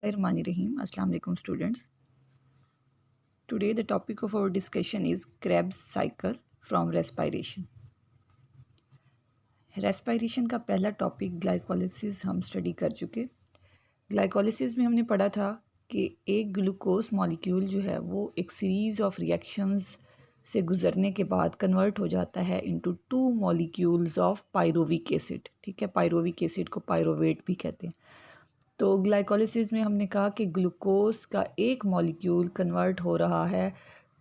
Bismillahirrahmanirrahim. Assalamu alaikum students. Today the topic of our discussion is Krebs cycle from respiration. Respiration का पहला topic glycolysis हम study कर चुके। Glycolysis में हमने पढ़ा था कि एक ग्लूकोज मॉलिक्यूल जो है वो एक सीरीज़ ऑफ रिएक्शंस से गुजरने के बाद कन्वर्ट हो जाता है into 2 molecules of pyruvic acid. ठीक है, पायरोविक एसिड को पायरोवेट भी कहते हैं। तो ग्लाइकोलिसिस में हमने कहा कि ग्लूकोज का एक मॉलिक्यूल कन्वर्ट हो रहा है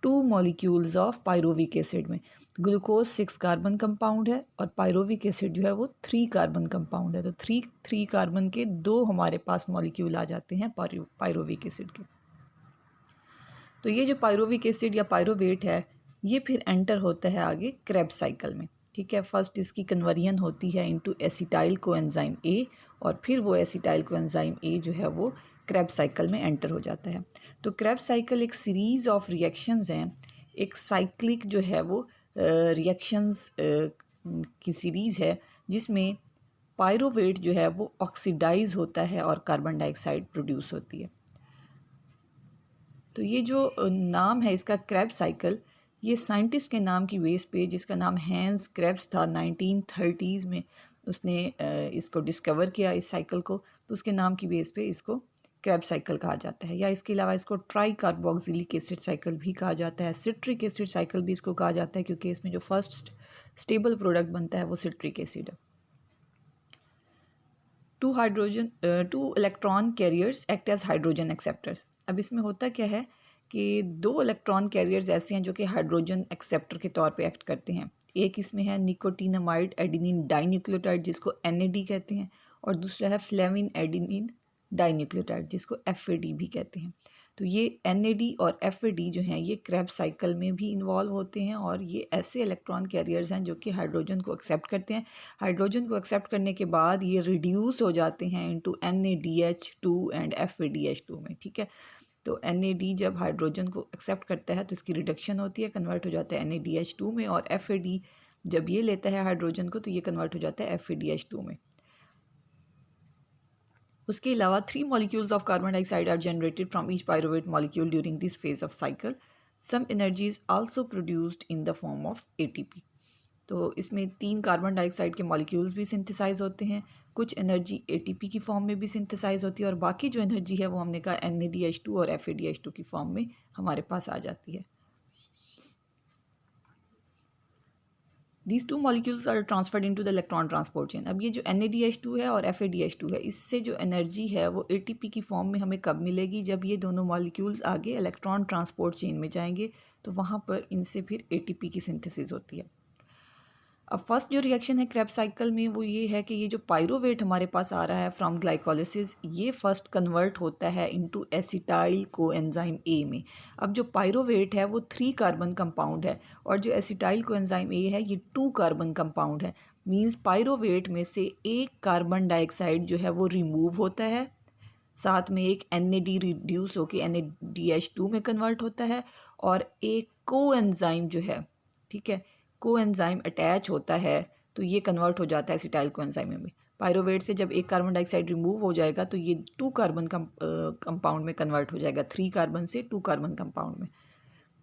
2 मॉलिक्यूल्स ऑफ पायरोविक एसिड में। ग्लूकोज 6 कार्बन कंपाउंड है और पायरोविक एसिड जो है वो 3 कार्बन कंपाउंड है। तो 3 कार्बन के 2 हमारे पास मॉलिक्यूल आ जाते हैं पायरोविक एसिड के। तो ये जो पायरोविक एसिड या पायरोवेट है ये फिर एंटर होता है आगे क्रेब्स साइकिल में। ठीक है, फर्स्ट इसकी कन्वर्जन होती है इनटू एसिटाइल कोएंजाइम ए और फिर वो एसिटाइल कोएंजाइम ए जो है वो क्रेब्स साइकिल में एंटर हो जाता है। तो क्रेब्स साइकिल एक सीरीज़ ऑफ रिएक्शंस हैं, एक साइक्लिक जो है वो रिएक्शंस की सीरीज़ है जिसमें पायरोवेट जो है वो ऑक्सीडाइज होता है और कार्बन डाइऑक्साइड प्रोड्यूस होती है। तो ये जो नाम है इसका क्रेब्स साइकिल, ये साइंटिस्ट के नाम की बेस पे, जिसका नाम हैंस क्रेब्स था, 1930s में उसने इसको डिस्कवर किया इस साइकिल को। तो उसके नाम की बेस पे इसको क्रेब्स साइकिल कहा जाता है, या इसके अलावा इसको ट्राई कार्बोक्सिलिक एसिड साइकिल भी कहा जाता है, सिट्रिक एसिड साइकिल भी इसको कहा जाता है, क्योंकि इसमें जो फर्स्ट स्टेबल प्रोडक्ट बनता है वो सिट्रिक एसिड है। 2 electron carriers act as hydrogen acceptors. अब इसमें होता क्या है कि 2 इलेक्ट्रॉन कैरियर्स ऐसे हैं जो कि हाइड्रोजन एक्सेप्टर के तौर पे एक्ट करते हैं। एक इसमें है निकोटिनामाइड एडेनिन डाइन्यूक्लियोटाइड जिसको NAD कहते हैं, और दूसरा है फ्लेविन एडेनिन डाइन्यूक्लियोटाइड जिसको FAD भी कहते हैं। तो ये NAD और FAD जो हैं ये क्रेब्स साइकिल में भी इन्वॉल्व होते हैं, और ये ऐसे इलेक्ट्रॉन कैरियर्स हैं जो कि हाइड्रोजन को एक्सेप्ट करते हैं। हाइड्रोजन को एक्सेप्ट करने के बाद ये रिड्यूस हो जाते हैं इनटू NADH2 एंड FADH2 में। ठीक है, तो NAD जब हाइड्रोजन को एक्सेप्ट करता है तो इसकी रिडक्शन होती है, कन्वर्ट हो जाता है NADH2 में, और FAD जब ये लेता है हाइड्रोजन को तो ये कन्वर्ट हो जाता है FADH2 में। उसके अलावा 3 molecules of carbon dioxide are generated from each pyruvate molecule during this phase of cycle. Some energy is also produced in the form of ATP. तो इसमें 3 कार्बन डाइऑक्साइड के मॉलिक्यूल्स भी सिंथेसाइज होते हैं, कुछ एनर्जी ATP की form में भी सिंथेसाइज होती है, और बाकी जो एनर्जी है वो हमने कहा NADH2 और FADH2 की फॉर्म में हमारे पास आ जाती है। These 2 molecules are transferred into the electron transport chain. अब ये जो NADH2 है और FADH2 है, इससे जो एनर्जी है वो ATP की फॉर्म में हमें कब मिलेगी? जब ये दोनों मॉलिक्यूल्स आगे इलेक्ट्रॉन ट्रांसपोर्ट चेन में जाएंगे, तो वहाँ पर इनसे फिर ATP की सिंथेसिस होती है। अब फर्स्ट जो रिएक्शन है क्रेब्स साइकिल में वो ये है कि ये जो पायरोवेट हमारे पास आ रहा है फ्रॉम ग्लाइकोलिसिस, ये फर्स्ट कन्वर्ट होता है इनटू एसिटाइल कोएंजाइम ए में। अब जो पायरोवेट है वो 3 कार्बन कंपाउंड है, और जो एसिटाइल कोएंजाइम ए है ये 2 कार्बन कंपाउंड है। मींस पायरोवेट में से एक कार्बन डाइऑक्साइड जो है वो रिमूव होता है, साथ में एक NAD रिड्यूस होकर NADH2 में कन्वर्ट होता है, और एक कोएंजाइम जो है, ठीक है, कोएंजाइम अटैच होता है, तो ये कन्वर्ट हो जाता है एसिटाइल कोएंजाइम में। पायरोवेट से जब एक कार्बन डाइऑक्साइड रिमूव हो जाएगा तो ये 2 कार्बन कंपाउंड में कन्वर्ट हो जाएगा, 3 कार्बन से 2 कार्बन कंपाउंड में।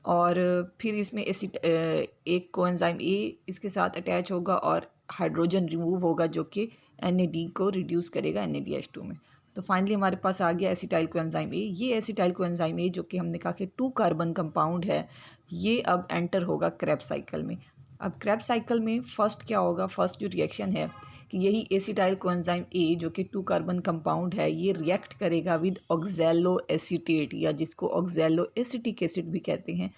और फिर इसमें एक कोएंजाइम ए इसके साथ अटैच होगा और हाइड्रोजन रिमूव होगा जो कि NAD को रिड्यूस करेगा NADH2 में। तो फाइनली हमारे पास आ गया एसिटाइल कोएंजाइम ए। ये एसिटाइल कोएंजाइम ए जो कि हमने कहा कि 2 कार्बन कंपाउंड है, ये अब एंटर होगा क्रेब्स साइकिल में। अब क्रेब्स साइकिल में फर्स्ट क्या होगा? फर्स्ट जो रिएक्शन है कि यही एसिटाइल कोएंजाइम ए जो कि 2 कार्बन कंपाउंड है, ये रिएक्ट करेगा विद ऑक्सैलो एसीटेट, या जिसको ऑक्सैलो एसिटिक एसिड भी कहते हैं।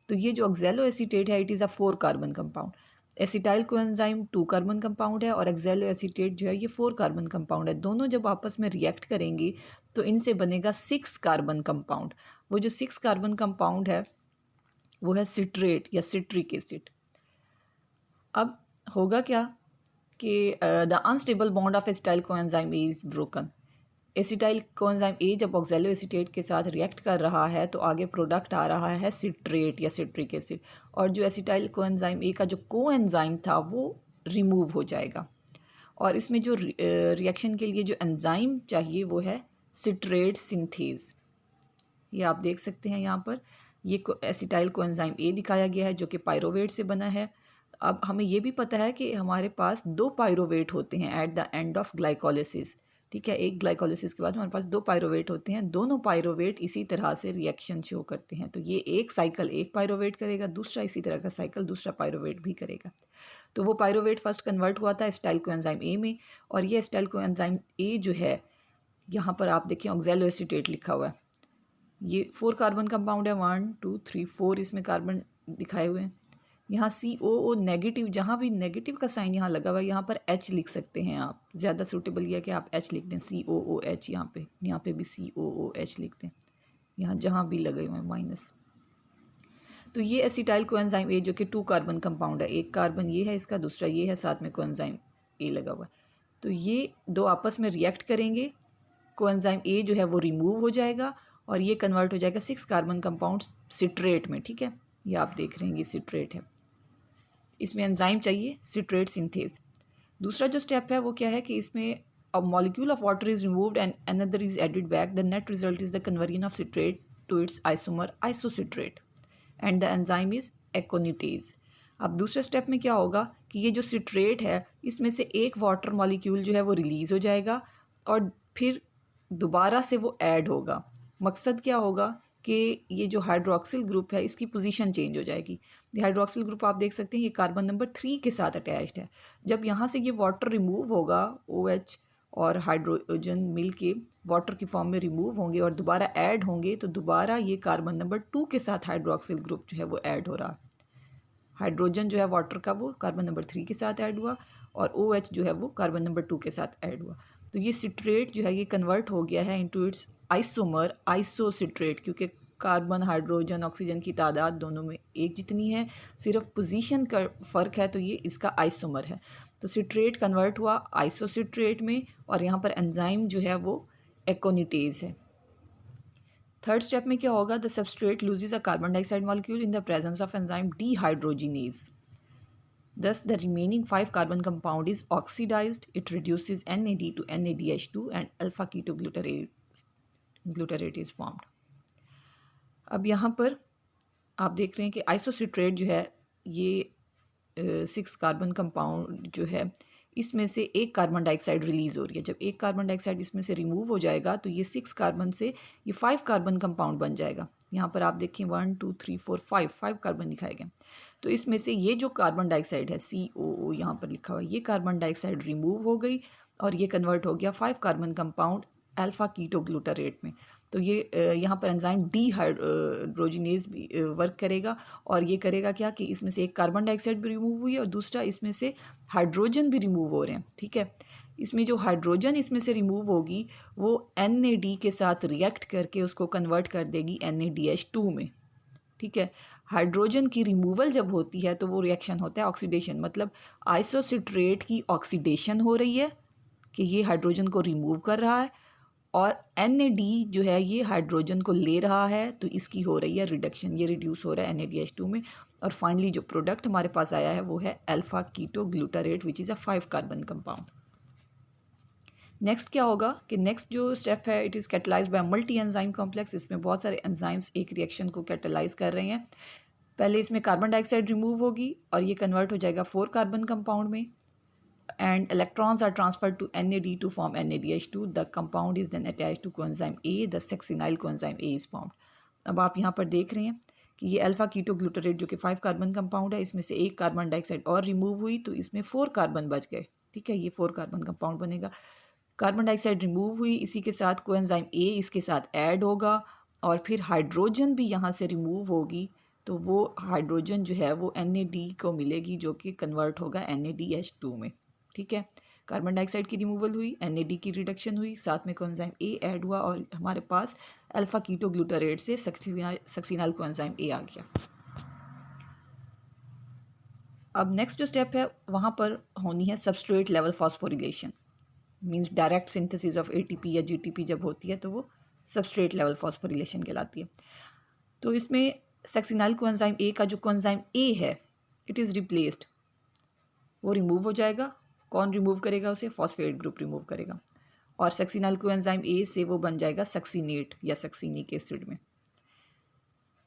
तो ये जो ऑक्सैलो एसीटेट है it is a 4 carbon compound. Acetyl coenzyme 2 carbon compound है और ऑक्सैलो एसीटेट जो है ये 4 कार्बन कंपाउंड है। दोनों जब आपस में रिएक्ट करेंगे तो इनसे बनेगा 6 कार्बन कंपाउंड। वो जो 6 कार्बन कंपाउंड है वो है सिट्रेट या सिट्रिक एसिड। अब होगा क्या कि the unstable bond of acetyl coenzyme A is broken. Acetyl coenzyme ए जब ऑक्सैलो एसीटेट के साथ रिएक्ट कर रहा है तो आगे प्रोडक्ट आ रहा है सिट्रेट या सिट्रिक एसिड, और जो एसिटाइल कोएंजाइम ए का जो कोएंजाइम था वो रिमूव हो जाएगा। और इसमें जो रिएक्शन के लिए जो एंजाइम चाहिए वो है सिट्रेट सिंथेज। ये आप देख सकते हैं यहाँ पर, ये एसिटाइल कोएंजाइम ए दिखाया गया है जो कि पायरोवेट से बना है। अब हमें ये भी पता है कि हमारे पास 2 पायरोवेट होते हैं at the end of glycolysis, ठीक है। एक ग्लाइकोलिसिस के बाद हमारे पास 2 पायरोवेट होते हैं, दोनों पायरोवेट इसी तरह से रिएक्शन शो करते हैं। तो ये एक साइकिल एक पायरोवेट करेगा, दूसरा इसी तरह का साइकिल दूसरा पायरोवेट भी करेगा। तो वो पायरोवेट फर्स्ट कन्वर्ट हुआ था एसिटाइल कोएंजाइम ए में, और ये एसिटाइल कोएंजाइम ए जो है, यहाँ पर आप देखिए ऑक्सैलोएसीटेट लिखा हुआ है। ये 4 कार्बन कंपाउंड है, 1 2 3 4 इसमें कार्बन दिखाए हुए हैं। यहाँ COO नेगेटिव, जहाँ भी नेगेटिव का साइन यहाँ लगा हुआ है, यहाँ पर H लिख सकते हैं आप। ज़्यादा सूटेबल यह है कि आप H लिख दें, COOH। यहाँ पे भी COOH लिख दें, यहाँ जहाँ भी लगे हुए हैं माइनस। तो ये एसिटाइल कोएंजाइम ए जो कि 2 कार्बन कंपाउंड है, एक कार्बन ये है इसका, दूसरा ये है, साथ में कोएंजाइम ए लगा हुआ है। तो ये दो आपस में रिएक्ट करेंगे, कोएंजाइम ए जो है वो रिमूव हो जाएगा और ये कन्वर्ट हो जाएगा 6 कार्बन कंपाउंड सिट्रेट में, ठीक है। ये आप देख रहे हैं, ये सिट्रेट है, इसमें एंजाइम चाहिए सिट्रेट सिंथेज। दूसरा जो स्टेप है वो क्या है कि इसमें a molecule of water is removed and another is added back. The net result is the conversion of citrate to its isomer isocitrate and the enzyme is aconitase. अब दूसरे स्टेप में क्या होगा कि ये जो सिट्रेट है इसमें से एक वाटर मॉलिक्यूल जो है वो रिलीज़ हो जाएगा और फिर दोबारा से वो ऐड होगा। मकसद क्या होगा कि ये जो हाइड्रोक्सिल ग्रुप है इसकी पोजीशन चेंज हो जाएगी। ये हाइड्रोक्सिल ग्रुप आप देख सकते हैं ये कार्बन नंबर 3 के साथ अटैच्ड है। जब यहाँ से ये वाटर रिमूव होगा, OH और हाइड्रोजन मिल के वाटर की फॉर्म में रिमूव होंगे और दोबारा ऐड होंगे, तो दोबारा ये कार्बन नंबर 2 के साथ हाइड्रोक्सिल ग्रुप जो है वो ऐड हो रहा। हाइड्रोजन जो है वाटर का वो कार्बन नंबर 3 के साथ ऐड हुआ और OH जो है वो कार्बन नंबर 2 के साथ ऐड हुआ। तो ये सिट्रेट जो है ये कन्वर्ट हो गया है इनटू इट्स आइसोमर आइसोसिट्रेट, क्योंकि कार्बन हाइड्रोजन ऑक्सीजन की तादाद दोनों में एक जितनी है, सिर्फ पोजीशन का फ़र्क है, तो ये इसका आइसोमर है। तो सिट्रेट कन्वर्ट हुआ आइसोसिट्रेट में और यहाँ पर एंजाइम जो है वो एकोनिटेज है। थर्ड स्टेप में क्या होगा, the substrate loses a carbon dioxide molecule in the presence of enzyme dehydrogenase. Thus, the remaining 5 carbon compound is oxidized. It reduces NAD to NADH2 and alpha ketoglutarate is formed. अब यहाँ पर आप देख रहे हैं कि आइसोसिट्रेट जो है ये 6 कार्बन कंपाउंड जो है इसमें से एक कार्बन डाइऑक्साइड रिलीज़ हो रही है। जब एक कार्बन डाइऑक्साइड इसमें से रिमूव हो जाएगा तो ये 6 कार्बन से ये 5 कार्बन कंपाउंड बन जाएगा। यहाँ पर आप देखें 1 2 3 4 5 कार्बन दिखाए गए। तो इसमें से ये जो कार्बन डाइऑक्साइड है COO यहाँ पर लिखा हुआ है, ये कार्बन डाइऑक्साइड रिमूव हो गई और ये कन्वर्ट हो गया 5 कार्बन कंपाउंड अल्फा कीटोग्लूटारेट में। तो ये यहाँ पर एंजाइम डिहाइड्रोजिनेज भी वर्क करेगा और ये करेगा क्या कि इसमें से एक कार्बन डाइऑक्साइड भी रिमूव हुई है और दूसरा इसमें से हाइड्रोजन भी रिमूव हो रहे हैं, ठीक है। इसमें जो हाइड्रोजन इसमें से रिमूव होगी वो NAD के साथ रिएक्ट करके उसको कन्वर्ट कर देगी NADH2 में, ठीक है। हाइड्रोजन की रिमूवल जब होती है तो वो रिएक्शन होता है ऑक्सीडेशन, मतलब आइसोसिट्रेट की ऑक्सीडेशन हो रही है कि ये हाइड्रोजन को रिमूव कर रहा है और NAD जो है ये हाइड्रोजन को ले रहा है, तो इसकी हो रही है रिडक्शन, ये रिड्यूस हो रहा है NADH2 में। और फाइनली जो प्रोडक्ट हमारे पास आया है वो है alpha ketoglutarate which is a 5 carbon compound. Next क्या होगा कि नेक्स्ट जो स्टेप है it is catalysed by multi enzyme complex. इसमें बहुत सारे एंजाइम्स एक रिएक्शन को कैटलाइज कर रहे हैं। पहले इसमें कार्बन डाइऑक्साइड रिमूव होगी और ये कन्वर्ट हो जाएगा 4 कार्बन कंपाउंड में and electrons are transferred to NAD to form NADH2. The compound is then attached to coenzyme A. The succinyl coenzyme A is formed. अब आप यहाँ पर देख रहे हैं कि ये अल्फा कीटोग्लूटारेट जो कि 5 कार्बन कंपाउंड है, इसमें से एक कार्बन डाइऑक्साइड और रिमूव हुई तो इसमें 4 कार्बन बच गए, ठीक है। ये 4 कार्बन कंपाउंड बनेगा। कार्बन डाइऑक्साइड रिमूव हुई, इसी के साथ कोएंजाइम A इसके साथ ऐड होगा और फिर हाइड्रोजन भी यहाँ से रिमूव होगी, तो वो हाइड्रोजन जो है वो NAD को मिलेगी जो कि कन्वर्ट होगा NADH2 में, ठीक है। कार्बन डाइऑक्साइड की रिमूवल हुई, NAD की रिडक्शन हुई, साथ में कोएंजाइम A ऐड हुआ और हमारे पास अल्फा कीटोग्लूटारेट से सक्सिनाइल कोएंजाइम A आ गया। अब नेक्स्ट जो स्टेप है वहाँ पर होनी है substrate level phosphorylation, means direct synthesis of ATP या GTP जब होती है तो वो सबस्ट्रेट लेवल फॉस्फोरिलेशन कहलाती है। तो इसमें सक्सिनाइल कोएंजाइम A का जो कोएंजाइम A है इट इज़ रिप्लेस्ड, वो रिमूव हो जाएगा। कौन रिमूव करेगा उसे? फॉस्फेट ग्रुप रिमूव करेगा और सक्सिनाइल कोएंजाइम ए से वो बन जाएगा सक्सिनेट या सक्सिनिक एसिड में।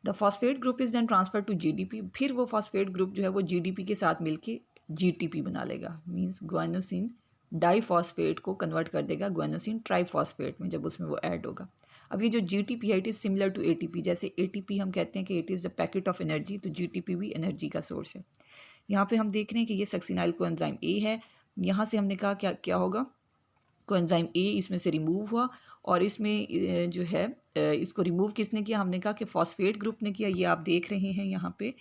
The phosphate group is then transfer to GDP. फिर वो फॉस्फेट ग्रुप जो है वो जीडीपी के साथ मिलके जीटीपी बना लेगा, मींस ग्वानोसिन डाइफॉस्फेट को कन्वर्ट कर देगा ग्वानोसिन ट्राइफॉस्फेट में जब उसमें वो ऐड होगा। अब ये जो जीटीपी है it is similar to ATP. जैसे एटीपी हम कहते हैं कि it is the packet of energy, तो जीटीपी भी एनर्जी का सोर्स है। यहाँ पे हम देख रहे हैं कि ये सक्सिनाइल कोएंजाइम ए है। यहाँ से हमने कहा क्या क्या होगा, कोएंजाइम ए इसमें से रिमूव हुआ और इसमें जो है इसको रिमूव किसने किया, हमने कहा कि फॉस्फेट ग्रुप ने किया। ये आप देख रहे हैं यहाँ पे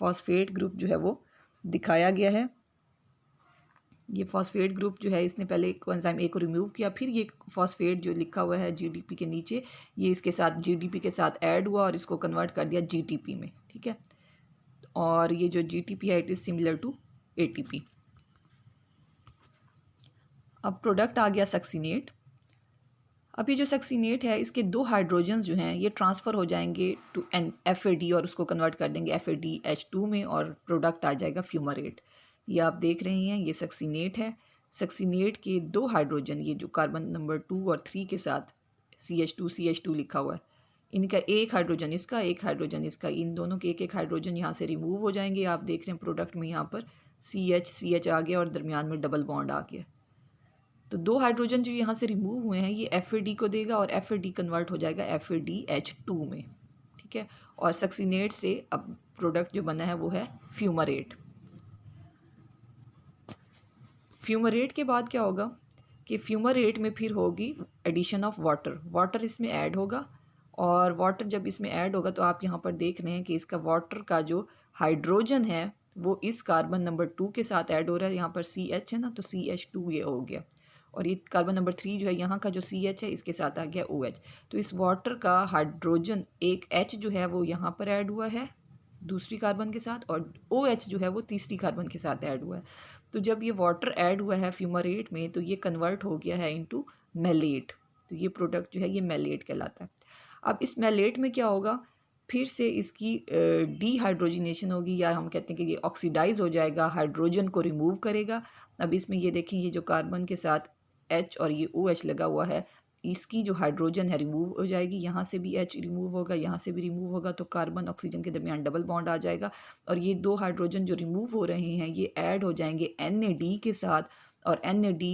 फॉस्फेट ग्रुप जो है वो दिखाया गया है। ये फॉस्फेट ग्रुप जो है इसने पहले कोएंजाइम ए को रिमूव किया, फिर ये फॉस्फेट जो लिखा हुआ है जीडीपी के नीचे ये इसके साथ जीडीपी के साथ ऐड हुआ और इसको कन्वर्ट कर दिया जीटीपी में, ठीक है। और ये जो जीटीपी है it is similar to ATP. अब प्रोडक्ट आ गया सक्सिनेट। अब ये जो सक्सिनेट है इसके दो हाइड्रोजन्स जो हैं ये ट्रांसफ़र हो जाएंगे टू एन FAD और उसको कन्वर्ट कर देंगे FADH2 में और प्रोडक्ट आ जाएगा फ्यूमरेट। ये आप देख रहे हैं ये सक्सिनेट है। सक्सिनेट के दो हाइड्रोजन ये जो कार्बन नंबर 2 और 3 के साथ CH2 लिखा हुआ है, इनका एक हाइड्रोजन इसका एक हाइड्रोजन इसका, इन दोनों के एक एक हाइड्रोजन यहाँ से रिमूव हो जाएंगे। आप देख रहे हैं प्रोडक्ट में यहाँ पर CH आ गया और दरमियान में डबल बॉन्ड आ गया। तो दो हाइड्रोजन जो यहाँ से रिमूव हुए हैं ये FAD को देगा और FAD कन्वर्ट हो जाएगा FADH2 में, ठीक है। और सक्सिनेट से अब प्रोडक्ट जो बना है वो है फ्यूमरेट। फ्यूमरेट के बाद क्या होगा कि फ्यूमरेट में फिर होगी एडिशन ऑफ वाटर। वाटर इसमें ऐड होगा और वाटर जब इसमें ऐड होगा तो आप यहाँ पर देख रहे हैं कि इसका वाटर का जो हाइड्रोजन है वो इस कार्बन नंबर 2 के साथ ऐड हो रहा है। यहाँ पर CH है ना, तो CH2 ये हो गया और ये कार्बन नंबर 3 जो है यहाँ का जो CH है इसके साथ आ गया OH। तो इस वाटर का हाइड्रोजन एक H जो है वो यहाँ पर ऐड हुआ है दूसरी कार्बन के साथ और OH जो है वो तीसरी कार्बन के साथ ऐड हुआ है। तो जब ये वाटर ऐड हुआ है फ्यूमरेट में तो ये कन्वर्ट हो गया है इनटू मेलेट। तो ये प्रोडक्ट जो है ये मेलेट कहलाता है। अब इस मेलेट में क्या होगा, फिर से इसकी डीहाइड्रोजिनेशन होगी या हम कहते हैं कि ये ऑक्सीडाइज हो जाएगा, हाइड्रोजन को रिमूव करेगा। अब इसमें ये देखें ये जो कार्बन के साथ H और ये OH लगा हुआ है इसकी जो हाइड्रोजन है रिमूव हो जाएगी। यहाँ से भी H रिमूव होगा, यहाँ से भी रिमूव होगा, तो कार्बन ऑक्सीजन के दरमियान डबल बॉन्ड आ जाएगा और ये दो हाइड्रोजन जो रिमूव हो रहे हैं ये ऐड हो जाएंगे NAD के साथ और NAD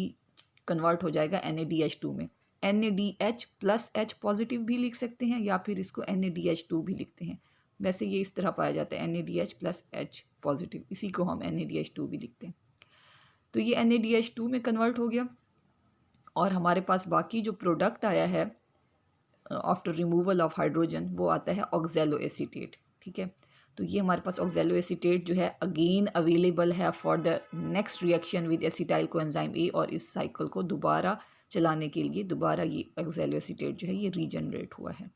कन्वर्ट हो जाएगा NADH2 में। NADH प्लस H पॉजिटिव भी लिख सकते हैं या फिर इसको NADH2 भी लिखते हैं। वैसे ये इस तरह पाया जाता है NADH प्लस H पॉजिटिव, इसी को हम NADH2 भी लिखते हैं। तो ये NADH2 में कन्वर्ट हो गया और हमारे पास बाकी जो प्रोडक्ट आया है आफ्टर रिमूवल ऑफ हाइड्रोजन वो आता है ऑक्जेलो एसीटेट, ठीक है। तो ये हमारे पास ऑक्जेलो एसीटेट जो है अगेन अवेलेबल है for the next reaction with acetyl coenzyme ए और इस साइकिल को दोबारा चलाने के लिए दोबारा ये ऑक्जेलो एसीटेट जो है ये रीजनरेट हुआ है।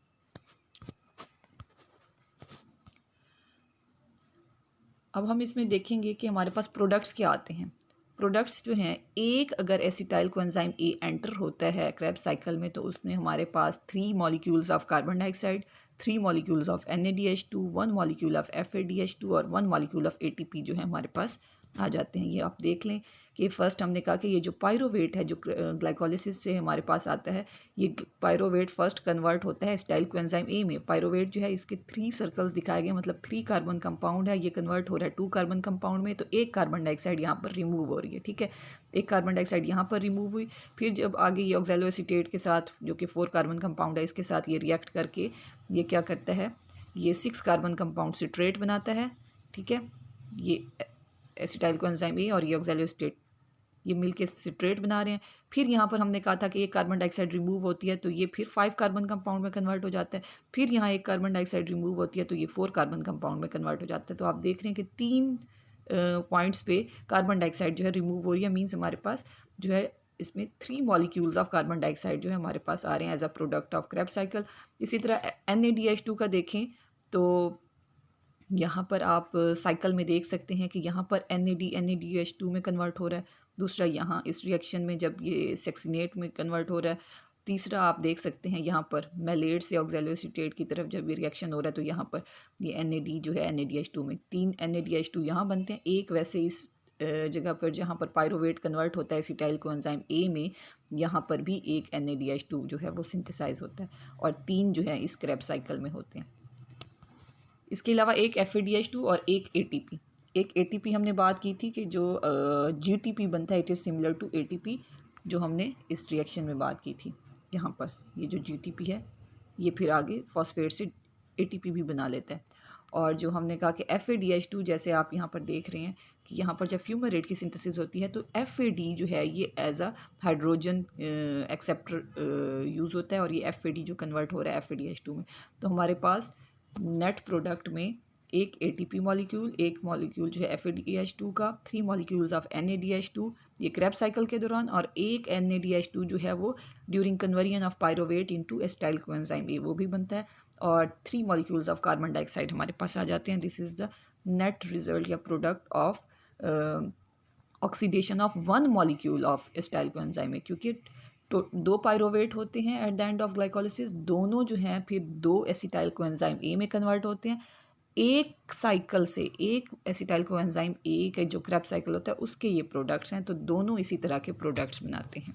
अब हम इसमें देखेंगे कि हमारे पास प्रोडक्ट्स क्या आते हैं। प्रोडक्ट्स जो हैं एक अगर एसिटाइल कोएंजाइम ए एंटर होता है क्रेब्स साइकिल में तो उसमें हमारे पास 3 molecules of carbon dioxide, 3 molecules of NADH2, 1 molecule of FADH2 और 1 मॉलिक्यूल ऑफ ATP जो है हमारे पास आ जाते हैं। ये आप देख लें कि फ़र्स्ट हमने कहा कि ये जो पायरोवेट है जो ग्लाइकोलिसिस से हमारे पास आता है ये पायरोवेट फर्स्ट कन्वर्ट होता है एसिटाइल कोएंजाइम ए में। पायरोवेट जो है इसके 3 सर्कल्स दिखाए गए, मतलब 3 कार्बन कंपाउंड है, ये कन्वर्ट हो रहा है 2 कार्बन कंपाउंड में। तो एक कार्बन डाइऑक्साइड यहाँ पर रिमूव हो रही है, ठीक है। एक कार्बन डाइऑक्साइड यहाँ पर रिमूव हुई, फिर जब आगे ये ऑक्जेलो एसीटेट के साथ जो कि 4 कार्बन कंपाउंड है इसके साथ ये रिएक्ट करके ये क्या करता है, ये 6 कार्बन कंपाउंड सिट्रेट बनाता है, ठीक है। ये एसिटाइल कोएंजाइम ए और ये ऑक्जेलो एसीटेट ये मिलके सिट्रेट बना रहे हैं। फिर यहाँ पर हमने कहा था कि एक कार्बन डाइऑक्साइड रिमूव होती है तो ये फिर 5 कार्बन कंपाउंड में कन्वर्ट हो जाता है। फिर यहाँ एक कार्बन डाइऑक्साइड रिमूव होती है तो ये 4 कार्बन कंपाउंड में कन्वर्ट हो जाता है। तो आप देख रहे हैं कि 3 पॉइंट्स पे कार्बन डाइऑक्साइड जो है रिमूव हो रही है, मीन्स हमारे पास जो है इसमें 3 मॉलिक्यूल्स ऑफ कार्बन डाइऑक्साइड जो है हमारे पास आ रहे हैं as a product of Krebs cycle. इसी तरह NADH2 का देखें तो यहाँ पर आप साइकिल में देख सकते हैं कि यहाँ पर NADH2 में कन्वर्ट हो रहा है, दूसरा यहाँ इस रिएक्शन में जब ये सक्सिनेट में कन्वर्ट हो रहा है, तीसरा आप देख सकते हैं यहाँ पर मेलेट से ऑक्जेलो एसीटेट की तरफ जब ये रिएक्शन हो रहा है तो यहाँ पर ये NAD जो है NADH2 में 3 NADH2 यहाँ बनते हैं, एक वैसे इस जगह पर जहाँ पर पायरोवेट कन्वर्ट होता है एसिटाइल कोएंजाइम ए में, यहाँ पर भी एक NADH2 जो है वो सिंथेसाइज होता है और 3 जो है इस क्रेब्स साइकिल में होते हैं। इसके अलावा एक FADH2 और एक ATP। एक ATP हमने बात की थी कि जो GTP बनता है, it is similar to ATP, जो हमने इस रिएक्शन में बात की थी। यहाँ पर ये जो GTP है ये फिर आगे फॉस्फेट से ATP भी बना लेता है। और जो हमने कहा कि FADH2, जैसे आप यहाँ पर देख रहे हैं कि यहाँ पर जब फ्यूमेरेट की सिंथेसिस होती है तो FAD जो है ये as a hydrogen acceptor use होता है और ये FAD जो कन्वर्ट हो रहा है FADH2 में। तो हमारे पास नेट प्रोडक्ट में एक ATP मॉलिक्यूल, एक मॉलिक्यूल जो है FADH2 का, 3 मॉलिक्यूल्स ऑफ NADH2 ये क्रेब्स साइकिल के दौरान, और एक NADH2 जो है वो during conversion of pyruvate into acetyl coenzyme ए वो भी बनता है, और 3 मॉलिक्यूल्स ऑफ कार्बन डाइऑक्साइड हमारे पास आ जाते हैं। This is the net result या product of oxidation of 1 molecule of acetyl coenzyme A, क्योंकि तो 2 पायरोवेट होते हैं at the end of glycolysis, दोनों जो हैं फिर 2 एसिटाइल कोएंजाइम ए में कन्वर्ट होते हैं। एक साइकिल से, एक एसिटाइल कोएंजाइम ए का जो क्रेब्स साइकिल होता है उसके ये प्रोडक्ट्स हैं, तो दोनों इसी तरह के प्रोडक्ट्स बनाते हैं।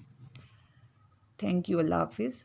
थैंक यू, अल्लाह हाफिज़।